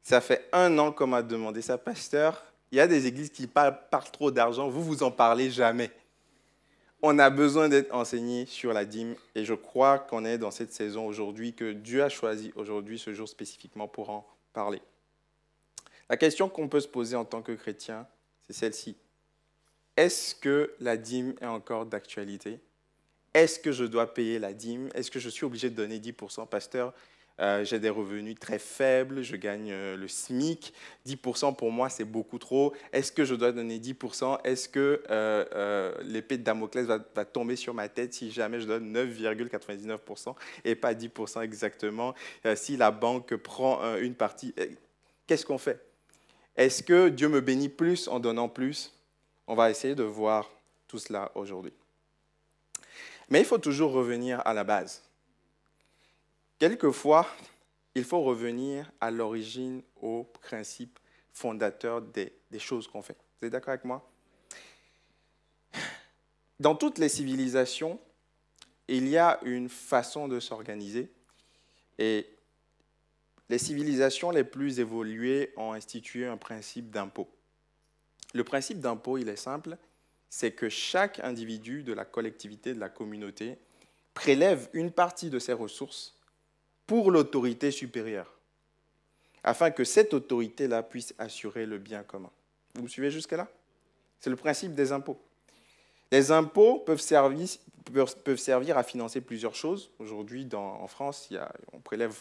Ça fait 1 an qu'on m'a demandé ça, pasteur. Il y a des églises qui parlent trop d'argent, vous en parlez jamais. On a besoin d'être enseigné sur la dîme et je crois qu'on est dans cette saison aujourd'hui, que Dieu a choisi aujourd'hui ce jour spécifiquement pour en parler. La question qu'on peut se poser en tant que chrétien, c'est celle-ci. Est-ce que la dîme est encore d'actualité? Est-ce que je dois payer la dîme? Est-ce que je suis obligé de donner 10%? Pasteur, j'ai des revenus très faibles, je gagne le SMIC. 10% pour moi, c'est beaucoup trop. Est-ce que je dois donner 10%? Est-ce que l'épée de Damoclès va tomber sur ma tête si jamais je donne 9,99% et pas 10% exactement? Si la banque prend une partie, qu'est-ce qu'on fait? Est-ce que Dieu me bénit plus en donnant plus? On va essayer de voir tout cela aujourd'hui. Mais il faut toujours revenir à la base. Quelquefois, il faut revenir à l'origine, au principe fondateur des choses qu'on fait. Vous êtes d'accord avec moi? Dans toutes les civilisations, il y a une façon de s'organiser et les civilisations les plus évoluées ont institué un principe d'impôt. Le principe d'impôt, il est simple, c'est que chaque individu de la collectivité, de la communauté, prélève une partie de ses ressources pour l'autorité supérieure, afin que cette autorité-là puisse assurer le bien commun. Vous me suivez jusque-là? C'est le principe des impôts. Les impôts peuvent servir à financer plusieurs choses. Aujourd'hui, en France, on prélève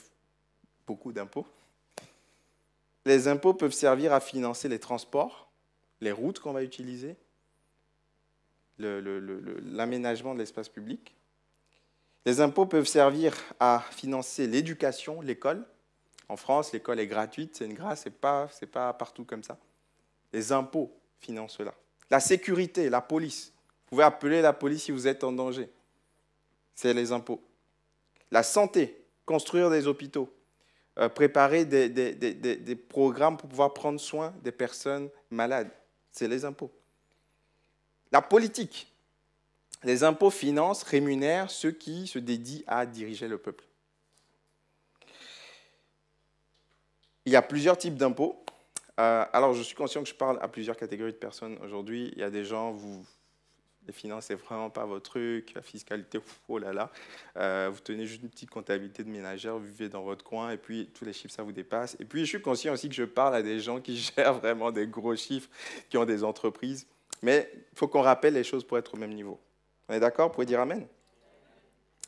beaucoup d'impôts. Les impôts peuvent servir à financer les transports, les routes qu'on va utiliser, l'aménagement de l'espace public. Les impôts peuvent servir à financer l'éducation, l'école. En France, l'école est gratuite, c'est une grâce, ce n'est pas partout comme ça. Les impôts financent cela. La sécurité, la police. Vous pouvez appeler la police si vous êtes en danger. C'est les impôts. La santé, construire des hôpitaux, préparer des programmes pour pouvoir prendre soin des personnes malades. C'est les impôts. La politique. Les impôts financent, rémunèrent ceux qui se dédient à diriger le peuple. Il y a plusieurs types d'impôts. Alors, je suis conscient que je parle à plusieurs catégories de personnes aujourd'hui. Il y a des gens, les finances, c'est vraiment pas votre truc. La fiscalité, oh là là. Vous tenez juste une petite comptabilité de ménagère, vous vivez dans votre coin, et puis tous les chiffres, ça vous dépasse. Et puis, je suis conscient aussi que je parle à des gens qui gèrent vraiment des gros chiffres, qui ont des entreprises. Mais il faut qu'on rappelle les choses pour être au même niveau. On est d'accord? Vous pouvez dire amen?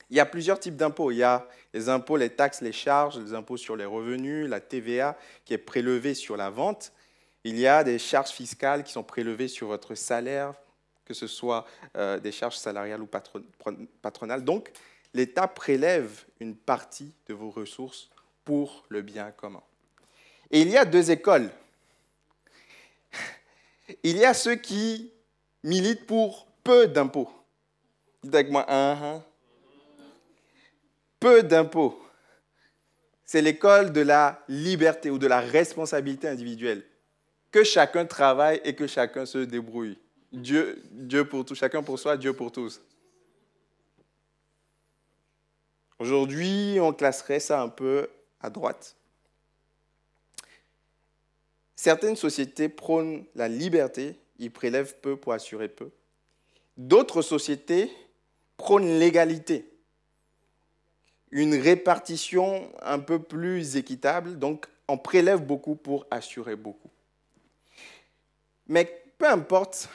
Il y a plusieurs types d'impôts. Il y a les impôts, les taxes, les charges, les impôts sur les revenus, la TVA qui est prélevée sur la vente. Il y a des charges fiscales qui sont prélevées sur votre salaire, que ce soit des charges salariales ou patronales. Donc, l'État prélève une partie de vos ressources pour le bien commun. Et il y a 2 écoles. Il y a ceux qui militent pour peu d'impôts. Dites avec moi, peu d'impôts. C'est l'école de la liberté ou de la responsabilité individuelle. Que chacun travaille et que chacun se débrouille. Dieu pour tous, chacun pour soi, Dieu pour tous. Aujourd'hui, on classerait ça un peu à droite. Certaines sociétés prônent la liberté, ils prélèvent peu pour assurer peu. D'autres sociétés prônent l'égalité, une répartition un peu plus équitable, donc on prélève beaucoup pour assurer beaucoup. Mais peu importe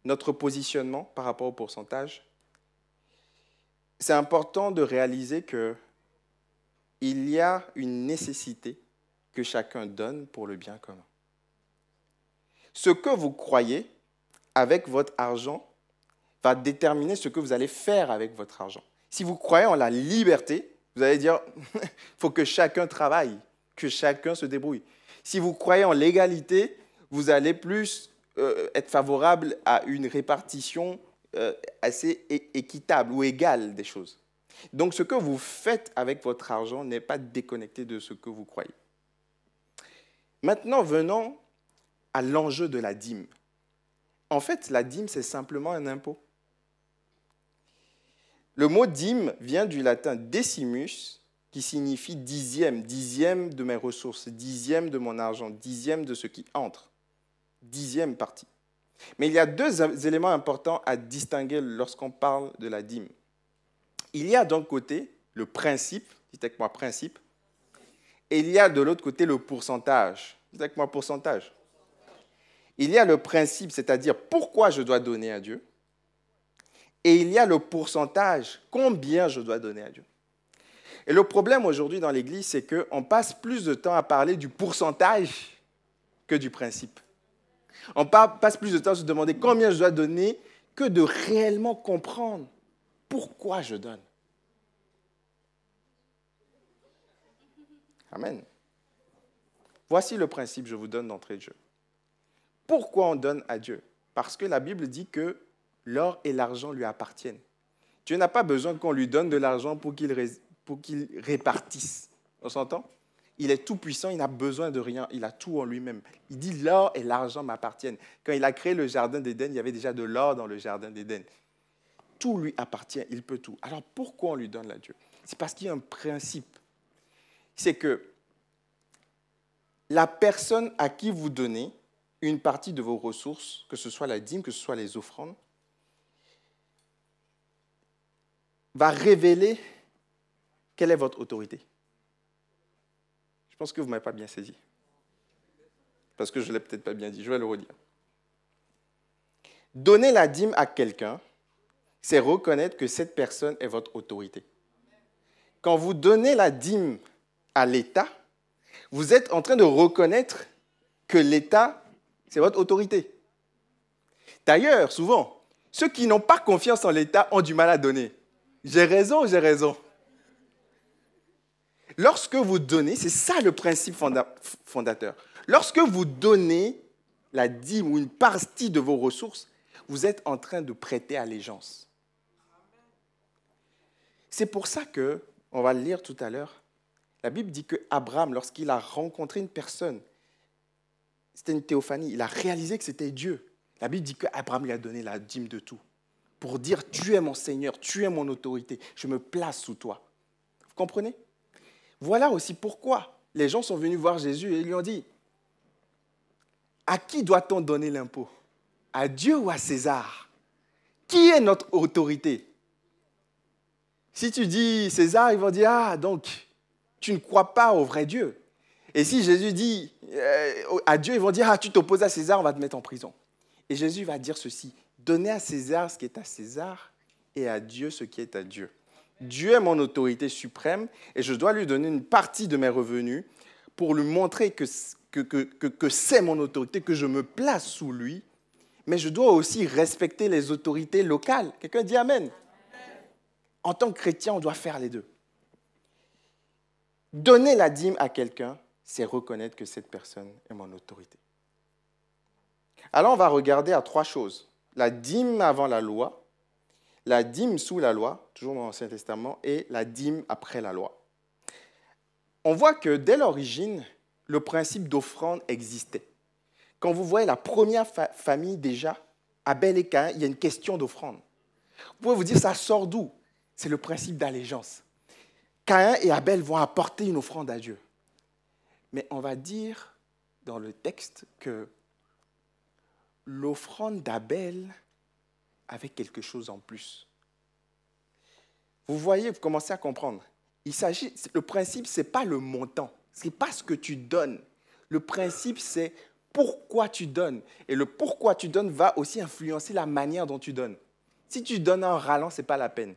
notre positionnement par rapport au pourcentage, c'est important de réaliser qu'il y a une nécessité que chacun donne pour le bien commun. Ce que vous croyez avec votre argent va déterminer ce que vous allez faire avec votre argent. Si vous croyez en la liberté, vous allez dire il faut que chacun travaille, que chacun se débrouille. Si vous croyez en l'égalité, vous allez plus être favorable à une répartition assez équitable ou égale des choses. Donc, ce que vous faites avec votre argent n'est pas déconnecté de ce que vous croyez. Maintenant, venons à l'enjeu de la dîme. En fait, la dîme, c'est simplement un impôt. Le mot dîme vient du latin decimus, qui signifie dixième, dixième de mes ressources, dixième de mon argent, dixième de ce qui entre, dixième partie. Mais il y a deux éléments importants à distinguer lorsqu'on parle de la dîme. Il y a d'un côté le principe, dites avec moi principe, et il y a de l'autre côté le pourcentage. Dites avec moi pourcentage. Il y a le principe, c'est-à-dire pourquoi je dois donner à Dieu, et il y a le pourcentage, combien je dois donner à Dieu. Et le problème aujourd'hui dans l'Église, c'est qu'on passe plus de temps à parler du pourcentage que du principe. On passe plus de temps à se demander combien je dois donner que de réellement comprendre pourquoi je donne. Amen. Voici le principe, je vous donne d'entrée de jeu. Pourquoi on donne à Dieu? Parce que la Bible dit que l'or et l'argent lui appartiennent. Dieu n'a pas besoin qu'on lui donne de l'argent pour qu'il répartisse. On s'entend? Il est tout puissant, il n'a besoin de rien, il a tout en lui-même. Il dit l'or et l'argent m'appartiennent. Quand il a créé le jardin d'Éden, il y avait déjà de l'or dans le jardin d'Éden. Tout lui appartient, il peut tout. Alors pourquoi on lui donne à Dieu? C'est parce qu'il y a un principe. C'est que la personne à qui vous donnez une partie de vos ressources, que ce soit la dîme, que ce soit les offrandes, va révéler quelle est votre autorité. Je pense que vous ne m'avez pas bien saisi. Parce que je ne l'ai peut-être pas bien dit. Je vais le redire. Donner la dîme à quelqu'un, c'est reconnaître que cette personne est votre autorité. Quand vous donnez la dîme à l'État, vous êtes en train de reconnaître que l'État, c'est votre autorité. D'ailleurs, souvent, ceux qui n'ont pas confiance en l'État ont du mal à donner. J'ai raison ou j'ai raison? Lorsque vous donnez, c'est ça le principe fondateur. Lorsque vous donnez la dîme ou une partie de vos ressources, vous êtes en train de prêter allégeance. C'est pour ça que, on va le lire tout à l'heure, la Bible dit qu'Abraham, lorsqu'il a rencontré une personne, c'était une théophanie, il a réalisé que c'était Dieu. La Bible dit qu'Abraham lui a donné la dîme de tout pour dire « Tu es mon Seigneur, tu es mon autorité, je me place sous toi. » Vous comprenez? Voilà aussi pourquoi les gens sont venus voir Jésus et ils lui ont dit « À qui doit-on donner l'impôt? À Dieu ou à César? Qui est notre autorité? » Si tu dis César, ils vont dire « Ah, donc, tu ne crois pas au vrai Dieu. » Et si Jésus dit à Dieu, ils vont dire « Ah, tu t'opposes à César, on va te mettre en prison. » Et Jésus va dire ceci, « Donnez à César ce qui est à César et à Dieu ce qui est à Dieu. » Dieu est mon autorité suprême et je dois lui donner une partie de mes revenus pour lui montrer que c'est mon autorité, que je me place sous lui, mais je dois aussi respecter les autorités locales. Quelqu'un dit Amen. En tant que chrétien, on doit faire les deux. Donner la dîme à quelqu'un, c'est reconnaître que cette personne est mon autorité. Alors, on va regarder à trois choses. La dîme avant la loi, la dîme sous la loi, toujours dans l'Ancien Testament, et la dîme après la loi. On voit que dès l'origine, le principe d'offrande existait. Quand vous voyez la première famille déjà, Abel et Caïn, il y a une question d'offrande. Vous pouvez vous dire, ça sort d'où? C'est le principe d'allégeance. Caïn et Abel vont apporter une offrande à Dieu. Mais on va dire dans le texte que l'offrande d'Abel avait quelque chose en plus. Vous voyez, vous commencez à comprendre. Le principe, ce n'est pas le montant, ce n'est pas ce que tu donnes. Le principe, c'est pourquoi tu donnes. Et le pourquoi tu donnes va aussi influencer la manière dont tu donnes. Si tu donnes en râlant, ce n'est pas la peine.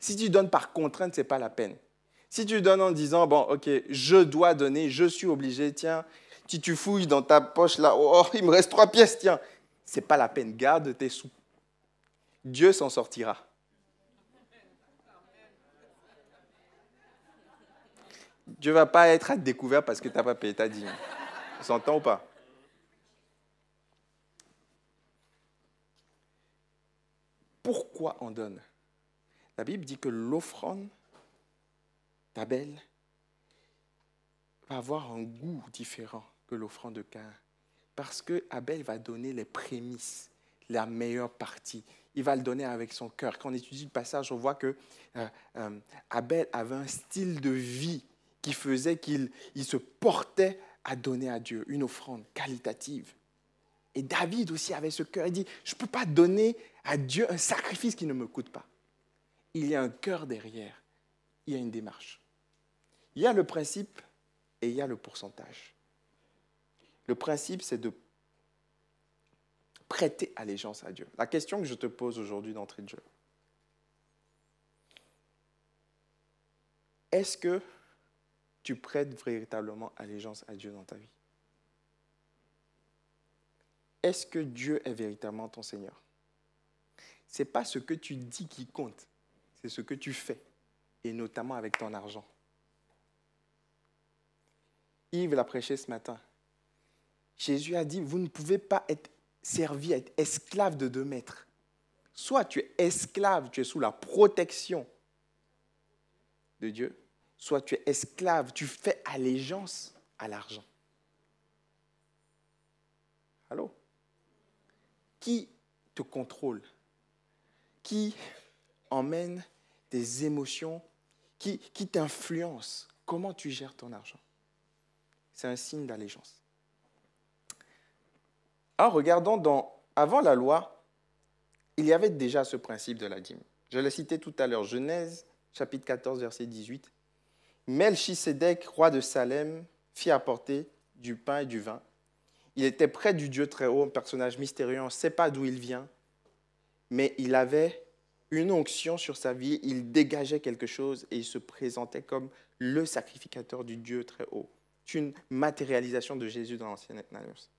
Si tu donnes par contrainte, ce n'est pas la peine. Si tu donnes en disant, bon, ok, je dois donner, je suis obligé, tiens, si tu fouilles dans ta poche là, oh, il me reste 3 pièces, tiens, ce n'est pas la peine, garde tes sous. Dieu s'en sortira. Dieu ne va pas être à découvert parce que tu n'as pas payé ta dîme. On s'entend ou pas? Pourquoi on donne? La Bible dit que l'offrande d'Abel va avoir un goût différent que l'offrande de Caïn. Parce que Abel va donner les prémices, la meilleure partie. il va le donner avec son cœur. Quand on étudie le passage, on voit que Abel avait un style de vie qui faisait qu'il se portait à donner à Dieu une offrande qualitative. Et David aussi avait ce cœur. Il dit, je ne peux pas donner à Dieu un sacrifice qui ne me coûte pas. Il y a un cœur derrière. Il y a une démarche. Il y a le principe et il y a le pourcentage. Le principe, c'est de prêter allégeance à Dieu. La question que je te pose aujourd'hui d'entrée de jeu, est-ce que tu prêtes véritablement allégeance à Dieu dans ta vie? Est-ce que Dieu est véritablement ton Seigneur? Ce n'est pas ce que tu dis qui compte, c'est ce que tu fais, et notamment avec ton argent. Yves l'a prêché ce matin. Jésus a dit, vous ne pouvez pas être servi, être esclave de 2 maîtres. Soit tu es esclave, tu es sous la protection de Dieu, soit tu es esclave, tu fais allégeance à l'argent. Allô? Qui te contrôle? Qui emmène tes émotions? Qui t'influence? Comment tu gères ton argent? C'est un signe d'allégeance. Alors, regardons avant la loi, il y avait déjà ce principe de la dîme. Je l'ai cité tout à l'heure, Genèse, chapitre 14, verset 18. Melchisédek, roi de Salem, fit apporter du pain et du vin. Il était près du Dieu très haut, un personnage mystérieux, on ne sait pas d'où il vient, mais il avait une onction sur sa vie, il dégageait quelque chose et il se présentait comme le sacrificateur du Dieu très haut. C'est une matérialisation de Jésus dans l'Ancienne Alliance.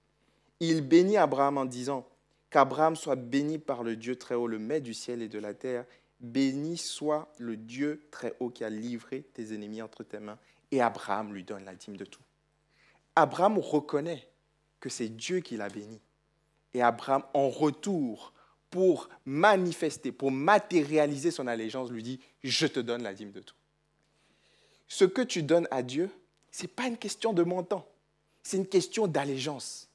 Il bénit Abraham en disant qu'Abraham soit béni par le Dieu très haut, le maître du ciel et de la terre. Béni soit le Dieu très haut qui a livré tes ennemis entre tes mains. Et Abraham lui donne la dîme de tout. Abraham reconnaît que c'est Dieu qui l'a béni. Et Abraham, en retour, pour manifester, pour matérialiser son allégeance, lui dit, je te donne la dîme de tout. Ce que tu donnes à Dieu, ce n'est pas une question de montant, c'est une question d'allégeance.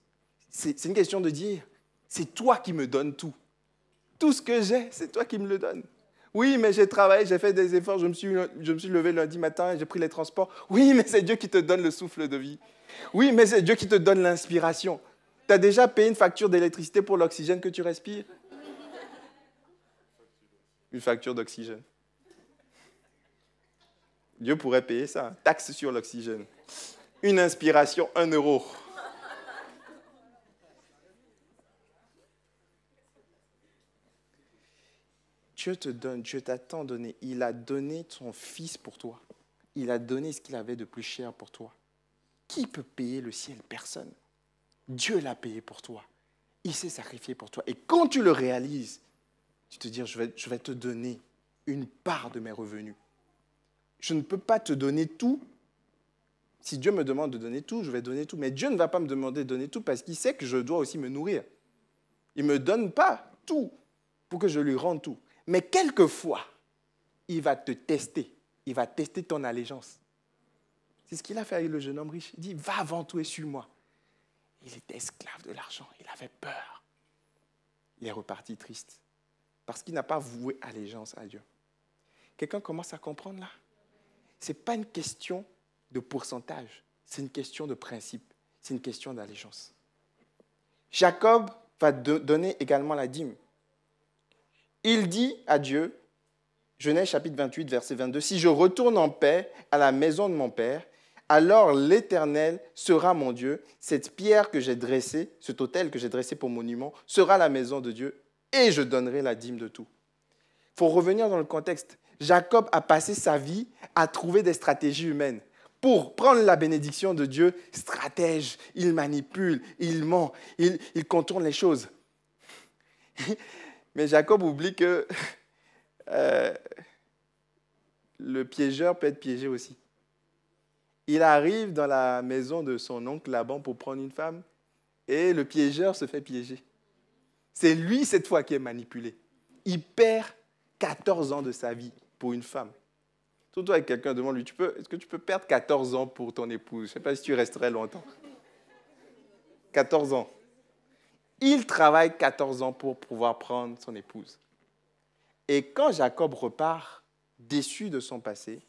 C'est une question de dire, c'est toi qui me donnes tout. Tout ce que j'ai, c'est toi qui me le donnes. Oui, mais j'ai travaillé, j'ai fait des efforts, je me suis levé lundi matin, j'ai pris les transports. Oui, mais c'est Dieu qui te donne le souffle de vie. Oui, mais c'est Dieu qui te donne l'inspiration. Tu as déjà payé une facture d'électricité pour l'oxygène que tu respires? Une facture d'oxygène. Dieu pourrait payer ça, taxe sur l'oxygène. Une inspiration, 1 €. Dieu te donne, Dieu t'a tant donné. Il a donné son Fils pour toi. Il a donné ce qu'il avait de plus cher pour toi. Qui peut payer le ciel? Personne. Dieu l'a payé pour toi. Il s'est sacrifié pour toi. Et quand tu le réalises, tu te dis, je vais te donner une part de mes revenus. Je ne peux pas te donner tout. Si Dieu me demande de donner tout, je vais donner tout. Mais Dieu ne va pas me demander de donner tout parce qu'il sait que je dois aussi me nourrir. Il ne me donne pas tout pour que je lui rende tout. Mais quelquefois, il va te tester. Il va tester ton allégeance. C'est ce qu'il a fait avec le jeune homme riche. Il dit, va avant tout et suis-moi. Il était esclave de l'argent. Il avait peur. Il est reparti triste. Parce qu'il n'a pas voué allégeance à Dieu. Quelqu'un commence à comprendre là? Ce n'est pas une question de pourcentage. C'est une question de principe. C'est une question d'allégeance. Jacob va donner également la dîme. Il dit à Dieu, Genèse chapitre 28, verset 22, « Si je retourne en paix à la maison de mon père, alors l'Éternel sera mon Dieu. Cette pierre que j'ai dressée, cet autel que j'ai dressé pour monument, sera la maison de Dieu et je donnerai la dîme de tout. » Il faut revenir dans le contexte. Jacob a passé sa vie à trouver des stratégies humaines. Pour prendre la bénédiction de Dieu, stratège, il manipule, il ment, il contourne les choses. Mais Jacob oublie que le piégeur peut être piégé aussi. Il arrive dans la maison de son oncle Laban pour prendre une femme et le piégeur se fait piéger. C'est lui, cette fois, qui est manipulé. Il perd 14 ans de sa vie pour une femme. Surtout avec quelqu'un devant lui, est-ce que tu peux perdre 14 ans pour ton épouse? Je ne sais pas si tu resterais longtemps. 14 ans. Il travaille 14 ans pour pouvoir prendre son épouse. Et quand Jacob repart, déçu de son passé,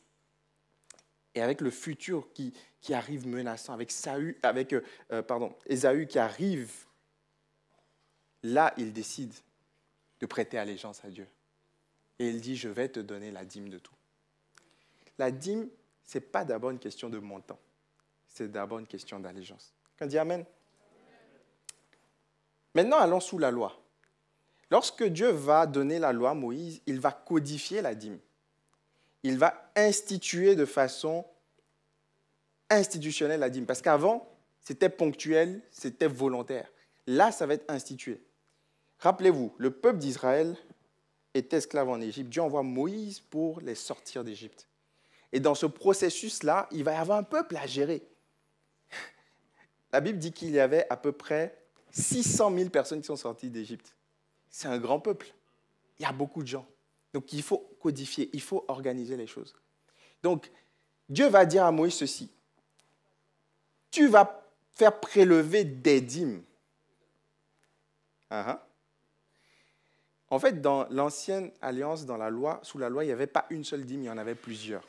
et avec le futur qui arrive menaçant, avec Ésaü qui arrive, là, il décide de prêter allégeance à Dieu. Et il dit, je vais te donner la dîme de tout. La dîme, ce n'est pas d'abord une question de montant, c'est d'abord une question d'allégeance. Quand on dit Amen. Maintenant, allons sous la loi. Lorsque Dieu va donner la loi à Moïse, il va codifier la dîme. Il va instituer de façon institutionnelle la dîme. Parce qu'avant, c'était ponctuel, c'était volontaire. Là, ça va être institué. Rappelez-vous, le peuple d'Israël était esclave en Égypte. Dieu envoie Moïse pour les sortir d'Égypte. Et dans ce processus-là, il va y avoir un peuple à gérer. La Bible dit qu'il y avait à peu près 600 000 personnes qui sont sorties d'Égypte. C'est un grand peuple. Il y a beaucoup de gens. Donc, il faut codifier, il faut organiser les choses. Donc, Dieu va dire à Moïse ceci. Tu vas faire prélever des dîmes. En fait, dans l'ancienne alliance, dans la loi, sous la loi, il n'y avait pas une seule dîme, il y en avait plusieurs.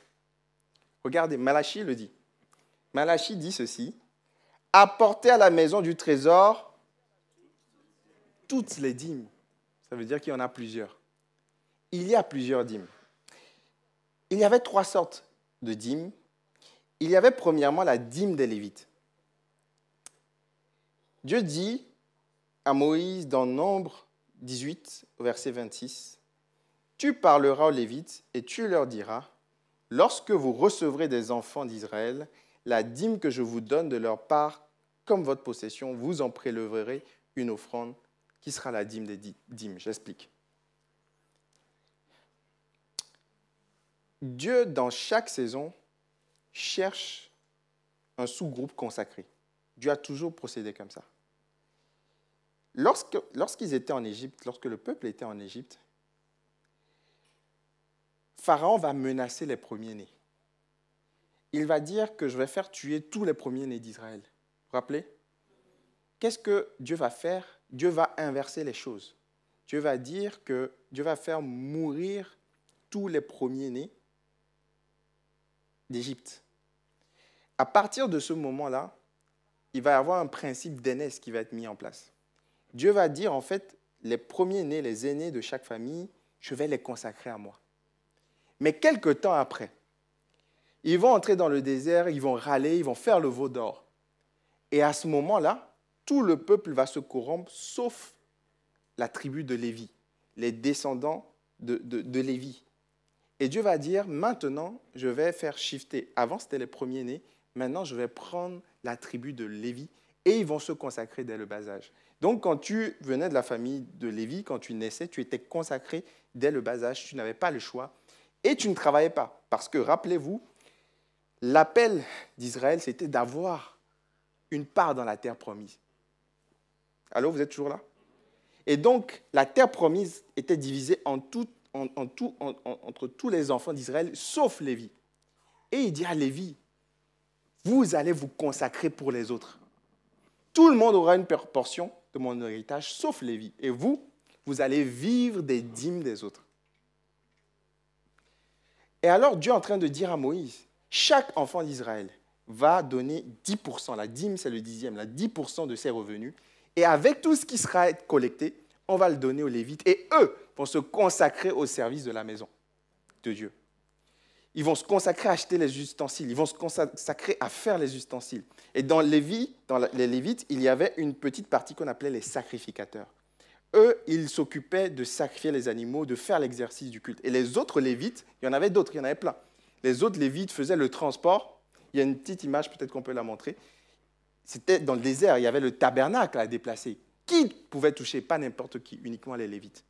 Regardez, Malachie le dit. Malachie dit ceci. Apportez à la maison du trésor toutes les dîmes. Ça veut dire qu'il y en a plusieurs. Il y a plusieurs dîmes. Il y avait 3 sortes de dîmes. Il y avait premièrement la dîme des Lévites. Dieu dit à Moïse dans Nombre 18, verset 26, « Tu parleras aux Lévites et tu leur diras, lorsque vous recevrez des enfants d'Israël, la dîme que je vous donne de leur part comme votre possession, vous en prélèverez une offrande qui sera la dîme des dîmes. » J'explique. Dieu, dans chaque saison, cherche un sous-groupe consacré. Dieu a toujours procédé comme ça. Lorsqu'ils étaient en Égypte, lorsque le peuple était en Égypte, Pharaon va menacer les premiers-nés. Il va dire que je vais faire tuer tous les premiers-nés d'Israël. Vous vous rappelez? Qu'est-ce que Dieu va faire? Dieu va inverser les choses. Dieu va dire que Dieu va faire mourir tous les premiers-nés d'Égypte. À partir de ce moment-là, il va y avoir un principe d'aînesse qui va être mis en place. Dieu va dire, en fait, les premiers-nés, les aînés de chaque famille, je vais les consacrer à moi. Mais quelque temps après, ils vont entrer dans le désert, ils vont râler, ils vont faire le veau d'or. Et à ce moment-là, tout le peuple va se corrompre, sauf la tribu de Lévi, les descendants de Lévi. Et Dieu va dire, maintenant, je vais faire shifter. Avant, c'était les premiers-nés. Maintenant, je vais prendre la tribu de Lévi et ils vont se consacrer dès le bas âge. Donc, quand tu venais de la famille de Lévi, quand tu naissais, tu étais consacré dès le bas âge. Tu n'avais pas le choix et tu ne travaillais pas. Parce que, rappelez-vous, l'appel d'Israël, c'était d'avoir une part dans la terre promise. Allô, vous êtes toujours là? Et donc, la terre promise était divisée entre tous les enfants d'Israël, sauf Lévi. Et il dit à Lévi, vous allez vous consacrer pour les autres. Tout le monde aura une portion de mon héritage, sauf Lévi. Et vous allez vivre des dîmes des autres. Et alors, Dieu est en train de dire à Moïse, chaque enfant d'Israël va donner 10%. La dîme, c'est le 10e, la 10% de ses revenus. Et avec tout ce qui sera collecté, on va le donner aux Lévites. Et eux vont se consacrer au service de la maison de Dieu. Ils vont se consacrer à acheter les ustensiles. Ils vont se consacrer à faire les ustensiles. Et dans les Lévites, il y avait une petite partie qu'on appelait les sacrificateurs. Eux, ils s'occupaient de sacrifier les animaux, de faire l'exercice du culte. Et les autres Lévites, il y en avait d'autres, il y en avait plein. Les autres Lévites faisaient le transport. Il y a une petite image, peut-être qu'on peut la montrer. C'était dans le désert, il y avait le tabernacle à déplacer. Qui pouvait toucher? Pas n'importe qui, uniquement les Lévites.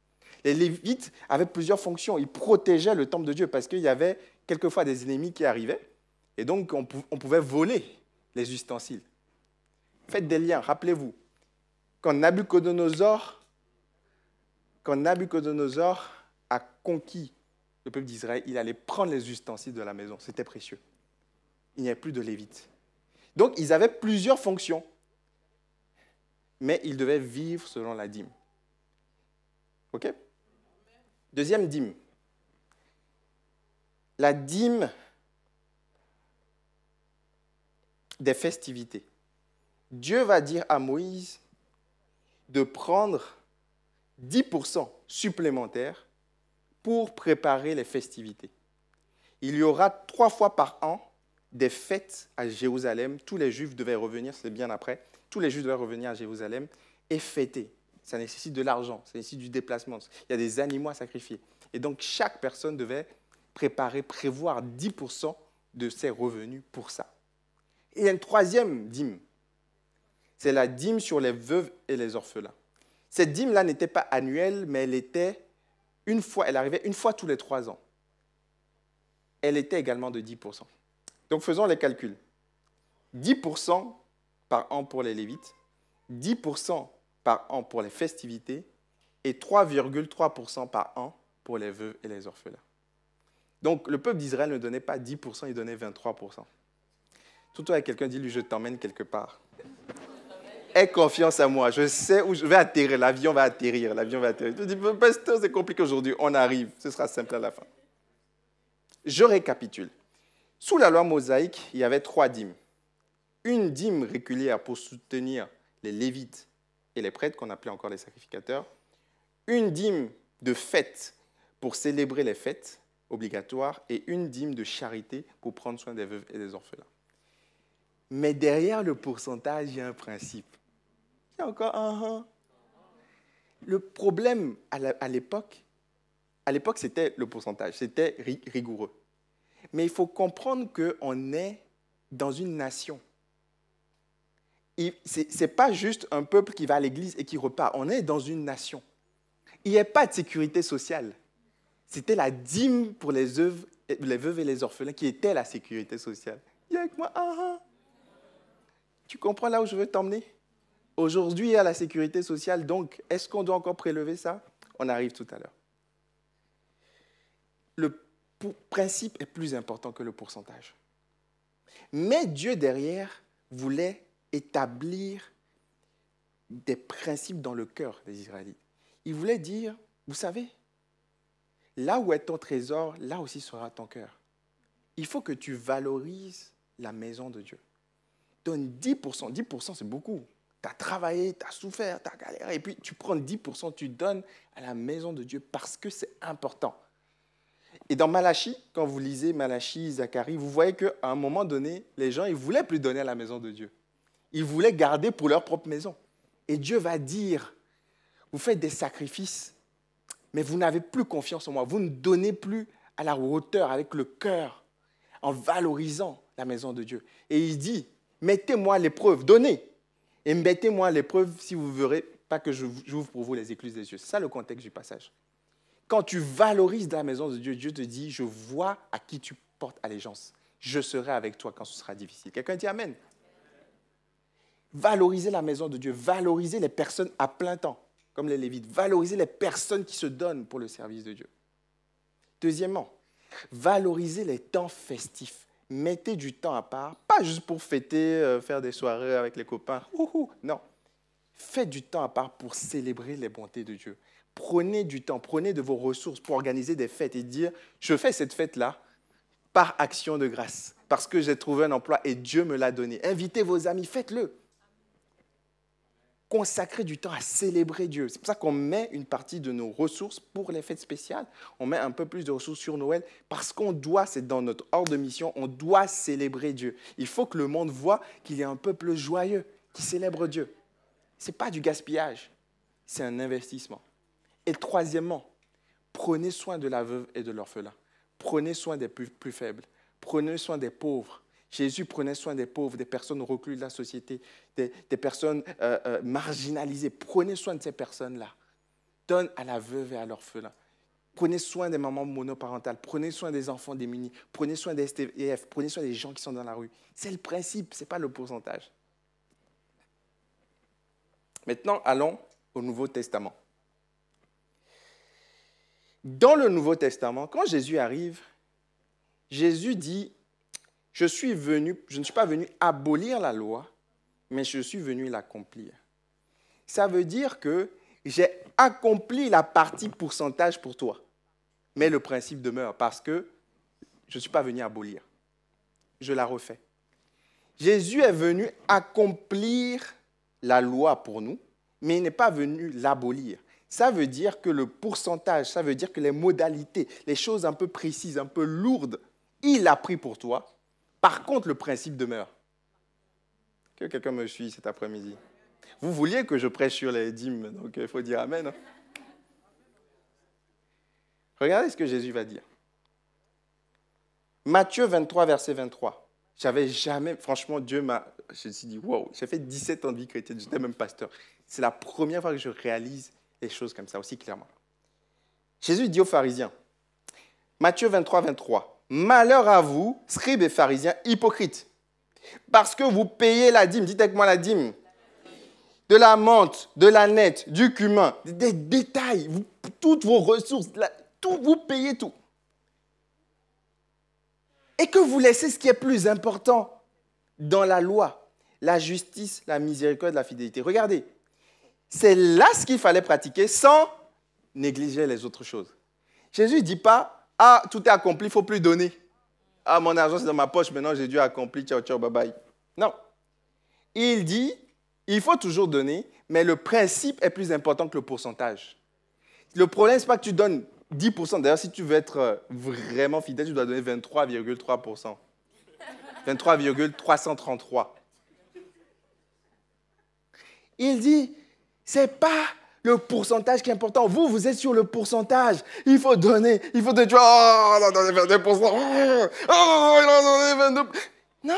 Les Lévites avaient plusieurs fonctions. Ils protégeaient le temple de Dieu parce qu'il y avait quelquefois des ennemis qui arrivaient. Et donc, on pouvait voler les ustensiles. Faites des liens, rappelez-vous. Quand Nabuchodonosor a conquis le peuple d'Israël, il allait prendre les ustensiles de la maison. C'était précieux. Il n'y avait plus de Lévites. Donc, ils avaient plusieurs fonctions. Mais ils devaient vivre selon la dîme. OK? Deuxième dîme. La dîme des festivités. Dieu va dire à Moïse de prendre 10% supplémentaires pour préparer les festivités. Il y aura 3 fois par an des fêtes à Jérusalem. Tous les Juifs devaient revenir, c'est bien après, tous les Juifs devaient revenir à Jérusalem et fêter. Ça nécessite de l'argent, ça nécessite du déplacement. Il y a des animaux à sacrifier. Et donc, chaque personne devait prévoir 10% de ses revenus pour ça. Et il y a une troisième dîme. C'est la dîme sur les veuves et les orphelins. Cette dîme-là n'était pas annuelle, mais elle arrivait une fois tous les 3 ans. Elle était également de 10%. Donc, faisons les calculs. 10% par an pour les Lévites, 10% par an pour les festivités et 3,3% par an pour les veuves et les orphelins. Donc, le peuple d'Israël ne donnait pas 10%, il donnait 23%. Tout avec quelqu'un, dis-lui, je t'emmène quelque part. Aie confiance en moi, je sais où je vais atterrir, l'avion va atterrir. Tu dis, pasteur, c'est compliqué aujourd'hui, on arrive, ce sera simple à la fin. Je récapitule. Sous la loi mosaïque, il y avait 3 dîmes. Une dîme régulière pour soutenir les Lévites et les prêtres, qu'on appelait encore les sacrificateurs. Une dîme de fête pour célébrer les fêtes obligatoires et une dîme de charité pour prendre soin des veuves et des orphelins. Mais derrière le pourcentage, il y a un principe. Il y a encore un. Le problème à l'époque, c'était le pourcentage, c'était rigoureux. Mais il faut comprendre qu'on est dans une nation. Ce n'est pas juste un peuple qui va à l'église et qui repart. On est dans une nation. Il n'y a pas de sécurité sociale. C'était la dîme pour les veuves et les orphelins qui était la sécurité sociale. Il y a avec moi, Tu comprends là où je veux t'emmener? Aujourd'hui, il y a la sécurité sociale, donc est-ce qu'on doit encore prélever ça? On arrive tout à l'heure. Le principe est plus important que le pourcentage. Mais Dieu, derrière, voulait établir des principes dans le cœur des Israélites. Il voulait dire, vous savez, là où est ton trésor, là aussi sera ton cœur. Il faut que tu valorises la maison de Dieu. Donne 10%. 10%, c'est beaucoup. Tu as travaillé, tu as souffert, tu as galéré, et puis tu prends 10%, tu donnes à la maison de Dieu parce que c'est important. Et dans Malachie, quand vous lisez Malachie, Zacharie, vous voyez qu'à un moment donné, les gens, ils ne voulaient plus donner à la maison de Dieu. Ils voulaient garder pour leur propre maison. Et Dieu va dire, vous faites des sacrifices, mais vous n'avez plus confiance en moi. Vous ne donnez plus à la hauteur, avec le cœur, en valorisant la maison de Dieu. Et il dit, mettez-moi à l'épreuve, donnez. Et mettez-moi à l'épreuve si vous ne verrez pas que j'ouvre pour vous les écluses des yeux. C'est ça le contexte du passage. Quand tu valorises la maison de Dieu, Dieu te dit, je vois à qui tu portes allégeance. Je serai avec toi quand ce sera difficile. Quelqu'un dit Amen. Valoriser la maison de Dieu, valoriser les personnes à plein temps, comme les Lévites. Valoriser les personnes qui se donnent pour le service de Dieu. Deuxièmement, valoriser les temps festifs. Mettez du temps à part, pas juste pour fêter, faire des soirées avec les copains. Non. Faites du temps à part pour célébrer les bontés de Dieu. Prenez du temps, prenez de vos ressources pour organiser des fêtes et dire, je fais cette fête-là par action de grâce, parce que j'ai trouvé un emploi et Dieu me l'a donné. Invitez vos amis, faites-le. Consacrez du temps à célébrer Dieu. C'est pour ça qu'on met une partie de nos ressources pour les fêtes spéciales. On met un peu plus de ressources sur Noël parce qu'on doit, c'est dans notre ordre de mission, on doit célébrer Dieu. Il faut que le monde voit qu'il y a un peuple joyeux qui célèbre Dieu. Ce n'est pas du gaspillage, c'est un investissement. Et troisièmement, prenez soin de la veuve et de l'orphelin. Prenez soin des plus faibles. Prenez soin des pauvres. Jésus prenait soin des pauvres, des personnes recluses de la société, des personnes marginalisées. Prenez soin de ces personnes-là. Donne à la veuve et à l'orphelin. Prenez soin des mamans monoparentales. Prenez soin des enfants démunis. Prenez soin des STF. Prenez soin des gens qui sont dans la rue. C'est le principe, ce n'est pas le pourcentage. Maintenant, allons au Nouveau Testament. Dans le Nouveau Testament, quand Jésus arrive, Jésus dit, je ne suis pas venu abolir la loi, mais je suis venu l'accomplir. Ça veut dire que j'ai accompli la partie pourcentage pour toi. Mais le principe demeure parce que je ne suis pas venu abolir. Je la refais. Jésus est venu accomplir la loi pour nous, mais il n'est pas venu l'abolir. Ça veut dire que le pourcentage, ça veut dire que les modalités, les choses un peu précises, un peu lourdes, il a pris pour toi. Par contre, le principe demeure. Que quelqu'un me suit cet après-midi. Vous vouliez que je prêche sur les dîmes, donc il faut dire Amen. Regardez ce que Jésus va dire. Matthieu 23, verset 23. J'avais jamais, franchement, je me suis dit, wow, j'ai fait 17 ans de vie chrétienne, j'étais même pasteur. C'est la première fois que je réalise les choses comme ça, aussi clairement. Jésus dit aux pharisiens, Matthieu 23, 23, « Malheur à vous, scribes et pharisiens hypocrites, parce que vous payez la dîme, dites avec moi la dîme, de la menthe, de la nette, du cumin, des détails, toutes vos ressources, tout, vous payez tout. Et que vous laissez ce qui est plus important dans la loi, la justice, la miséricorde, la fidélité. Regardez, c'est là ce qu'il fallait pratiquer sans négliger les autres choses. Jésus ne dit pas, ah, tout est accompli, il ne faut plus donner. Ah, mon argent, c'est dans ma poche, maintenant j'ai dû accomplir, ciao, ciao, bye bye. Non. Il dit, il faut toujours donner, mais le principe est plus important que le pourcentage. Le problème, ce n'est pas que tu donnes 10%. D'ailleurs, si tu veux être vraiment fidèle, tu dois donner 23,3%. 23,333. Il dit, ce n'est pas le pourcentage qui est important. Vous, vous êtes sur le pourcentage. Il faut donner. Il faut donner. Oh, il a donné 22%. Oh, il a donné 22%. Non.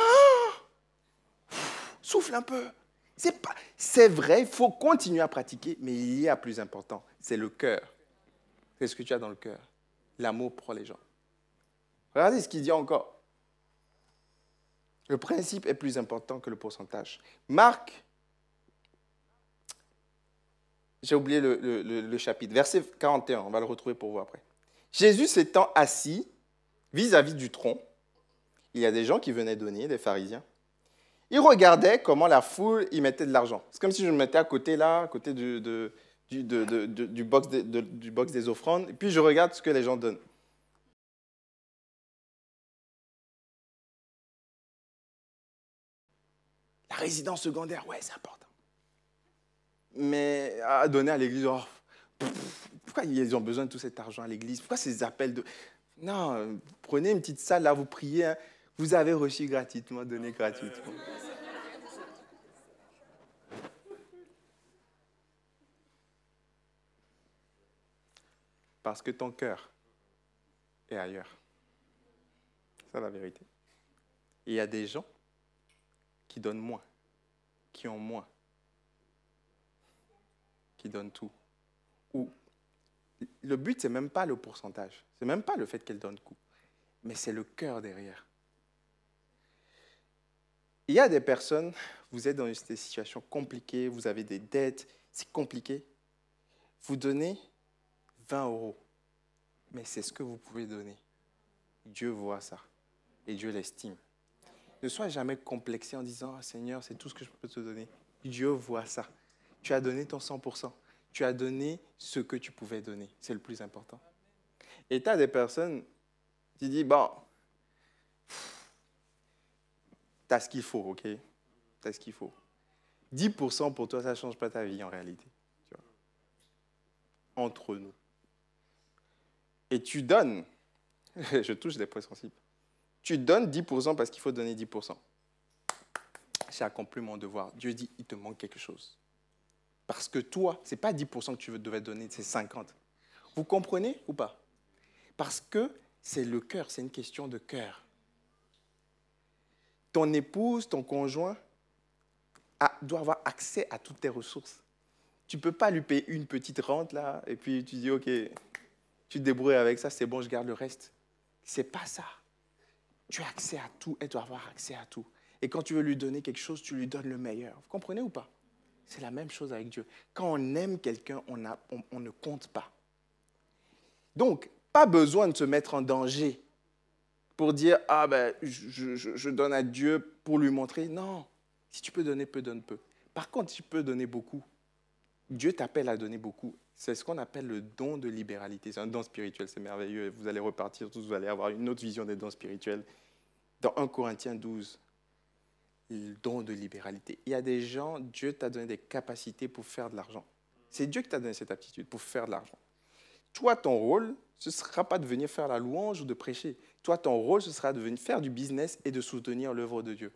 Souffle un peu. C'est vrai, il faut continuer à pratiquer, mais il y a plus important. C'est le cœur. C'est ce que tu as dans le cœur. L'amour pour les gens. Regardez ce qu'il dit encore. Le principe est plus important que le pourcentage. Marc, j'ai oublié le chapitre, verset 41, on va le retrouver pour vous après. Jésus s'étant assis vis-à-vis du tronc, il y a des gens qui venaient donner, des pharisiens. Il regardait comment la foule y mettait de l'argent. C'est comme si je me mettais à côté là, à côté du box des offrandes, et puis je regarde ce que les gens donnent. La résidence secondaire, ouais, c'est important. Mais à donner à l'église, oh, pourquoi ils ont besoin de tout cet argent à l'église? Pourquoi ces appels de... Non, prenez une petite salle là, vous priez, hein. Vous avez reçu gratuitement, donné gratuitement. Parce que ton cœur est ailleurs. C'est la vérité. Et il y a des gens qui donnent moins, qui ont moins, qui donnent tout. Ou le but, ce n'est même pas le pourcentage. Ce n'est même pas le fait qu'elle donne tout. Mais c'est le cœur derrière. Il y a des personnes, vous êtes dans des situations compliquées, vous avez des dettes, c'est compliqué. Vous donnez 20 €, mais c'est ce que vous pouvez donner. Dieu voit ça et Dieu l'estime. Ne sois jamais complexé en disant « Ah, Seigneur, c'est tout ce que je peux te donner ». Dieu voit ça. Tu as donné ton 100%. Tu as donné ce que tu pouvais donner. C'est le plus important. Et tu as des personnes qui disent « Bon, tu as ce qu'il faut, ok? Tu as ce qu'il faut. 10% pour toi, ça ne change pas ta vie en réalité. Tu vois. Entre nous. Et tu donnes, je touche des points sensibles, tu donnes 10% parce qu'il faut donner 10%. J'ai accompli mon devoir. Dieu dit, il te manque quelque chose. Parce que toi, ce n'est pas 10% que tu devais donner, c'est 50%. Vous comprenez ou pas? Parce que c'est le cœur, c'est une question de cœur. Ton épouse, ton conjoint doit avoir accès à toutes tes ressources. Tu ne peux pas lui payer une petite rente là, et puis tu dis, OK, tu te débrouilles avec ça, c'est bon, je garde le reste. Ce n'est pas ça. Tu as accès à tout, elle doit avoir accès à tout. Et quand tu veux lui donner quelque chose, tu lui donnes le meilleur. Vous comprenez ou pas? C'est la même chose avec Dieu. Quand on aime quelqu'un, on ne compte pas. Donc, pas besoin de se mettre en danger pour dire, ah ben, je donne à Dieu pour lui montrer. Non, si tu peux donner peu, donne peu. Par contre, si tu peux donner beaucoup, Dieu t'appelle à donner beaucoup. C'est ce qu'on appelle le don de libéralité. C'est un don spirituel, c'est merveilleux. Vous allez repartir tous, vous allez avoir une autre vision des dons spirituels. Dans 1 Corinthiens 12, le don de libéralité. Il y a des gens, Dieu t'a donné des capacités pour faire de l'argent. C'est Dieu qui t'a donné cette aptitude pour faire de l'argent. Toi, ton rôle, ce ne sera pas de venir faire la louange ou de prêcher. Toi, ton rôle, ce sera de venir faire du business et de soutenir l'œuvre de Dieu.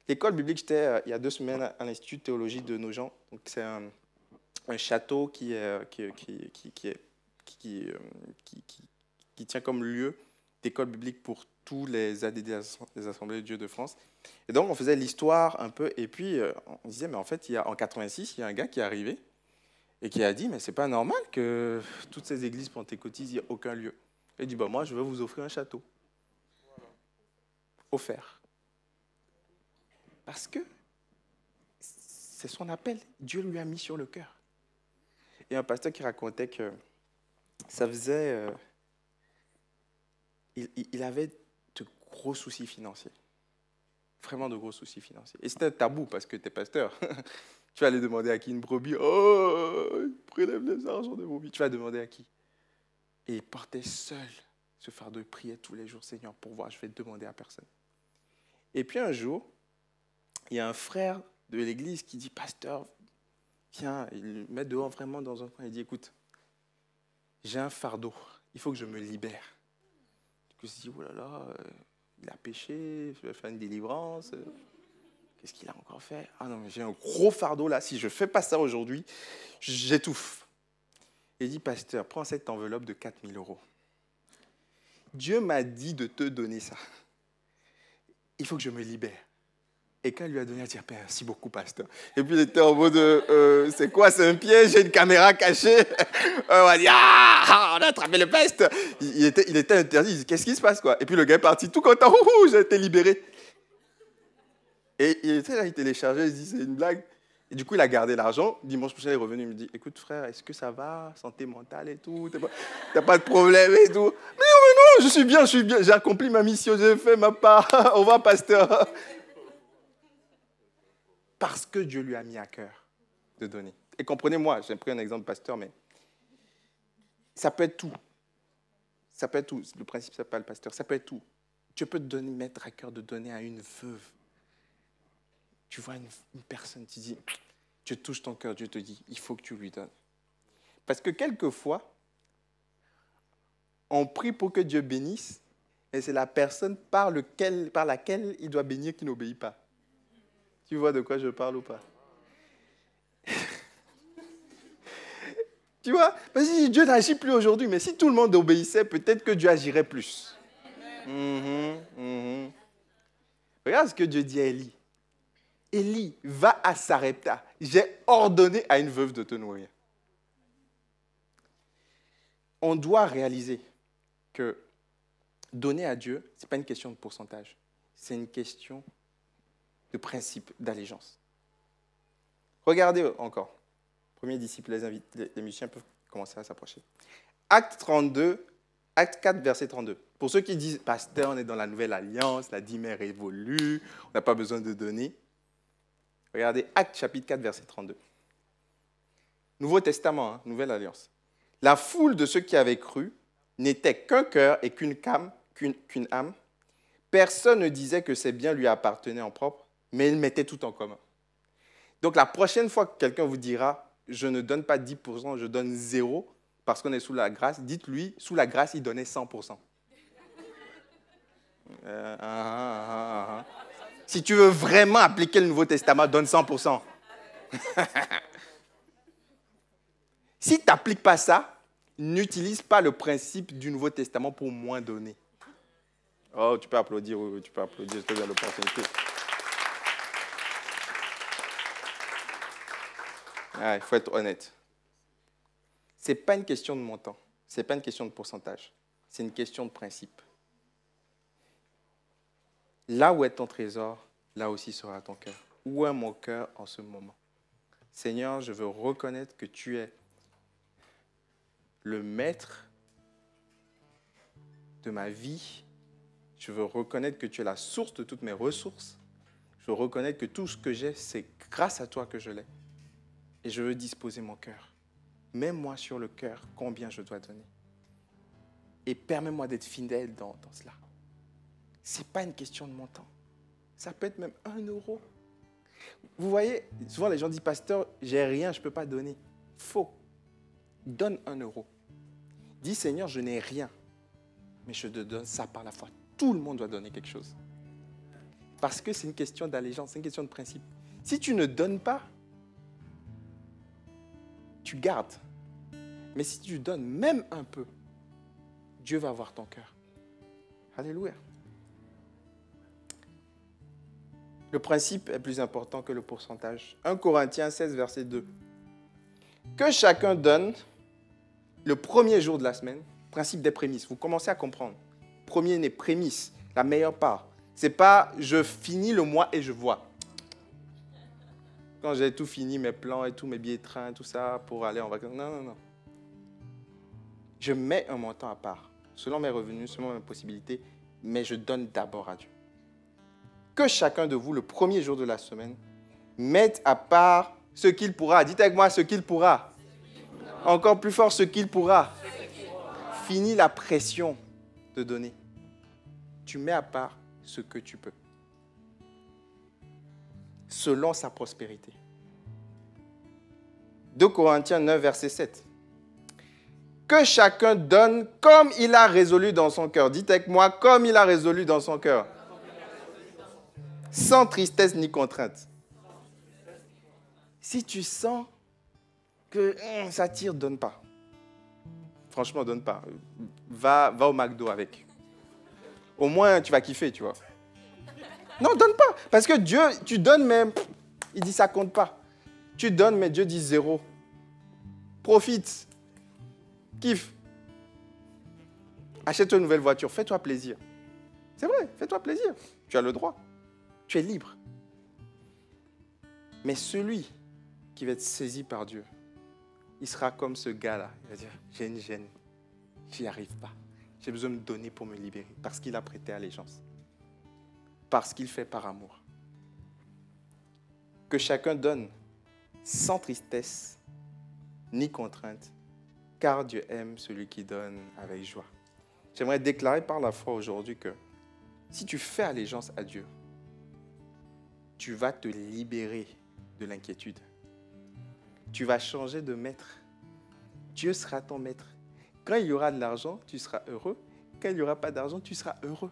L'école biblique, j'étais il y a 2 semaines à l'Institut de théologie de Nogent. Donc, c'est un château qui tient comme lieu d'école biblique pour tous les ADD des Assemblées de Dieu de France. Et donc, on faisait l'histoire un peu. Et puis, on disait, mais en fait, en 86, il y a un gars qui est arrivé et qui a dit, mais c'est pas normal que toutes ces églises pentecôtistes, il n'y ait aucun lieu. Il dit, moi, je vais vous offrir un château. Offert. Parce que c'est son appel. Dieu lui a mis sur le cœur. Et un pasteur qui racontait que ça faisait... il avait de gros soucis financiers. Vraiment de gros soucis financiers. Et c'était un tabou parce que tu es pasteur. Tu vas aller demander à qui une brebis? Oh, il prélève les argent de brebis. Tu vas demander à qui? Et il portait seul ce fardeau. Il priait tous les jours, Seigneur, pour voir, je vais te demander à personne. Et puis un jour, il y a un frère de l'église qui dit, pasteur, viens, il le met dehors vraiment dans un coin. Il dit, écoute, j'ai un fardeau, il faut que je me libère. Du coup, il se dit, oh là là, il a péché, je vais faire une délivrance. Qu'est-ce qu'il a encore fait? Ah non, mais j'ai un gros fardeau là, si je ne fais pas ça aujourd'hui, j'étouffe. Il dit, pasteur, prends cette enveloppe de 4 000 €. Dieu m'a dit de te donner ça. Il faut que je me libère. Et quand il lui a donné, il a dit, merci beaucoup, pasteur. Et puis il était en mode, c'est quoi, c'est un piège, j'ai une caméra cachée. On a dit, on a attrapé le peste. Il était interdit, il dit, qu'est-ce qui se passe, quoi? Et puis le gars est parti tout content, j'ai été libéré. Et il était là, il téléchargeait, il dit, c'est une blague. Et du coup, il a gardé l'argent. Dimanche prochain, il est revenu, il me dit, écoute frère, est-ce que ça va, santé mentale et tout, t'as pas de problème et tout? Mais non, je suis bien, j'ai accompli ma mission, j'ai fait ma part. Au revoir, pasteur. Parce que Dieu lui a mis à cœur de donner. Et comprenez-moi, j'ai pris un exemple de pasteur, mais ça peut être tout. Ça peut être tout. Le principe, c'est pas le pasteur. Ça peut être tout. Dieu peut te mettre à cœur de donner à une veuve. Tu vois une personne, tu dis, Dieu touche ton cœur, Dieu te dit, il faut que tu lui donnes. Parce que quelquefois, on prie pour que Dieu bénisse, et c'est la personne par laquelle il doit bénir qui n'obéit pas. Tu vois de quoi je parle ou pas? Tu vois? Parce que Dieu n'agit plus aujourd'hui, mais si tout le monde obéissait, peut-être que Dieu agirait plus. Regarde ce que Dieu dit à Élie. Élie, va à Sarepta. J'ai ordonné à une veuve de te nourrir. On doit réaliser que donner à Dieu, ce n'est pas une question de pourcentage. C'est une question de principe, d'allégeance. Regardez encore. Premier disciple, les musiciens peuvent commencer à s'approcher. Acte 4, verset 32. Pour ceux qui disent, pasteur, on est dans la nouvelle alliance, la dîme est révolue, on n'a pas besoin de donner. Regardez, Acte chapitre 4, verset 32. Nouveau Testament, nouvelle alliance. La foule de ceux qui avaient cru n'était qu'un cœur et qu'une âme. Personne ne disait que ses biens lui appartenaient en propre, mais ils mettaient tout en commun. Donc la prochaine fois que quelqu'un vous dira, je ne donne pas 10%, je donne 0%, parce qu'on est sous la grâce, dites-lui, sous la grâce, il donnait 100%. Si tu veux vraiment appliquer le Nouveau Testament, donne 100%. Si tu n'appliques pas ça, n'utilise pas le principe du Nouveau Testament pour moins donner. Oh, tu peux applaudir, oui, tu peux applaudir, je te donne l'opportunité. Il faut être honnête. Ce n'est pas une question de montant, ce n'est pas une question de pourcentage, c'est une question de principe. Là où est ton trésor, là aussi sera ton cœur. Où est mon cœur en ce moment? Seigneur, je veux reconnaître que tu es le maître de ma vie. Je veux reconnaître que tu es la source de toutes mes ressources. Je veux reconnaître que tout ce que j'ai, c'est grâce à toi que je l'ai. Et je veux disposer mon cœur. mets-moi sur le cœur combien je dois donner. Et permets-moi d'être fidèle dans cela. Ce n'est pas une question de montant. Ça peut être même 1 euro. Vous voyez, souvent les gens disent, pasteur, j'ai rien, je ne peux pas donner. Faux. Donne 1 euro. Dis, Seigneur, je n'ai rien, mais je te donne ça par la foi. Tout le monde doit donner quelque chose. Parce que c'est une question d'allégeance, c'est une question de principe. Si tu ne donnes pas, tu gardes. Mais si tu donnes même un peu, Dieu va voir ton cœur. Alléluia. Le principe est plus important que le pourcentage. 1 Corinthiens 16, verset 2. Que chacun donne le premier jour de la semaine, principe des prémices. Vous commencez à comprendre. Premier-né, prémisse, la meilleure part. Ce n'est pas je finis le mois et je vois. Quand j'ai tout fini, mes plans et tout, mes billets de train, tout ça, pour aller en vacances. Non, non, non. Je mets un montant à part, selon mes revenus, selon mes possibilités, mais je donne d'abord à Dieu. Que chacun de vous, le premier jour de la semaine, mette à part ce qu'il pourra. Dites avec moi ce qu'il pourra. Encore plus fort, ce qu'il pourra. Finis la pression de donner. Tu mets à part ce que tu peux. Selon sa prospérité. 2 Corinthiens 9, verset 7. Que chacun donne comme il a résolu dans son cœur. Dites avec moi, comme il a résolu dans son cœur. Sans tristesse ni contrainte. Si tu sens que ça tire, donne pas. Franchement, donne pas. Va au McDo avec. Au moins, tu vas kiffer, tu vois. Non, donne pas. Parce que Dieu, tu donnes, mais il dit ça compte pas. Tu donnes, mais Dieu dit 0. Profite. Kiffe. Achète-toi une nouvelle voiture. Fais-toi plaisir. C'est vrai, fais-toi plaisir. Tu as le droit. Tu es libre. Mais celui qui va être saisi par Dieu, il sera comme ce gars-là. Il va dire, j'ai une gêne. J'y arrive pas. J'ai besoin de me donner pour me libérer. Parce qu'il a prêté allégeance. Parce qu'il fait par amour. Que chacun donne sans tristesse ni contrainte, car Dieu aime celui qui donne avec joie. J'aimerais déclarer par la foi aujourd'hui que si tu fais allégeance à Dieu, tu vas te libérer de l'inquiétude. Tu vas changer de maître. Dieu sera ton maître. Quand il y aura de l'argent, tu seras heureux. Quand il n'y aura pas d'argent, tu seras heureux.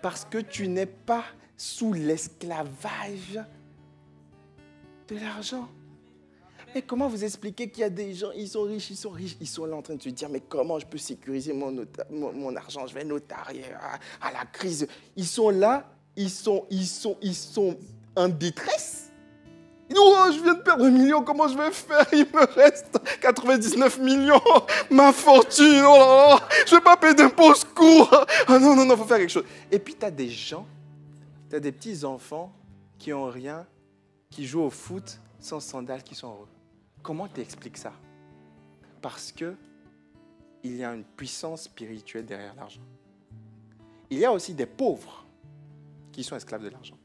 Parce que tu n'es pas sous l'esclavage de l'argent. Mais comment vous expliquez qu'il y a des gens, ils sont riches, ils sont là en train de se dire, mais comment je peux sécuriser mon argent? Je vais notarier à la crise. Ils sont là, ils sont en détresse. Ils disent, oh, je viens de perdre 1 million, comment je vais faire? Il me reste 99 millions, ma fortune, oh là là, je ne vais pas payer d'impôts, au secours. Ah non, il faut faire quelque chose. Et puis tu as des gens, tu as des petits-enfants qui n'ont rien, qui jouent au foot sans sandales, qui sont heureux. Comment tu expliques ça? Parce qu'il y a une puissance spirituelle derrière l'argent. Il y a aussi des pauvres qui sont esclaves de l'argent.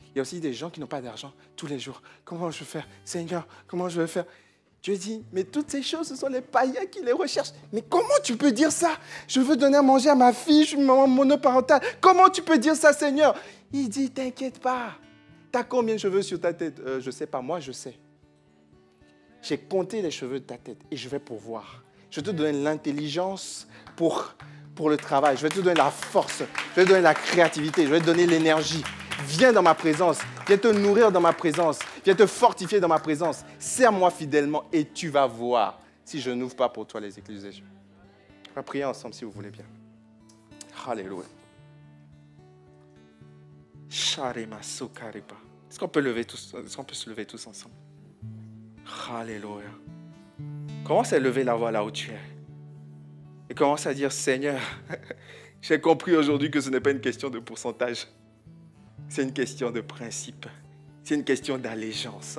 Il y a aussi des gens qui n'ont pas d'argent tous les jours. Comment je vais faire? Seigneur, comment je vais faire? Dieu dit, mais toutes ces choses, ce sont les païens qui les recherchent. Mais comment tu peux dire ça? Je veux donner à manger à ma fille, je suis une maman monoparentale. Comment tu peux dire ça, Seigneur? Il dit, t'inquiète pas. Tu as combien de cheveux sur ta tête? Je ne sais pas, moi je sais. J'ai compté les cheveux de ta tête et je vais pourvoir. Je vais te donner l'intelligence pour le travail. Je vais te donner la force. Je vais te donner la créativité. Je vais te donner l'énergie. Viens dans ma présence. Viens te nourrir dans ma présence. Viens te fortifier dans ma présence. Sers-moi fidèlement et tu vas voir si je n'ouvre pas pour toi les écluses des cieux. On va prier ensemble si vous voulez bien. Alléluia. Est-ce qu'on peut se lever tous ensemble? Alléluia. Commence à lever la voix là où tu es. Et commence à dire, Seigneur, j'ai compris aujourd'hui que ce n'est pas une question de pourcentage. C'est une question de principe. C'est une question d'allégeance.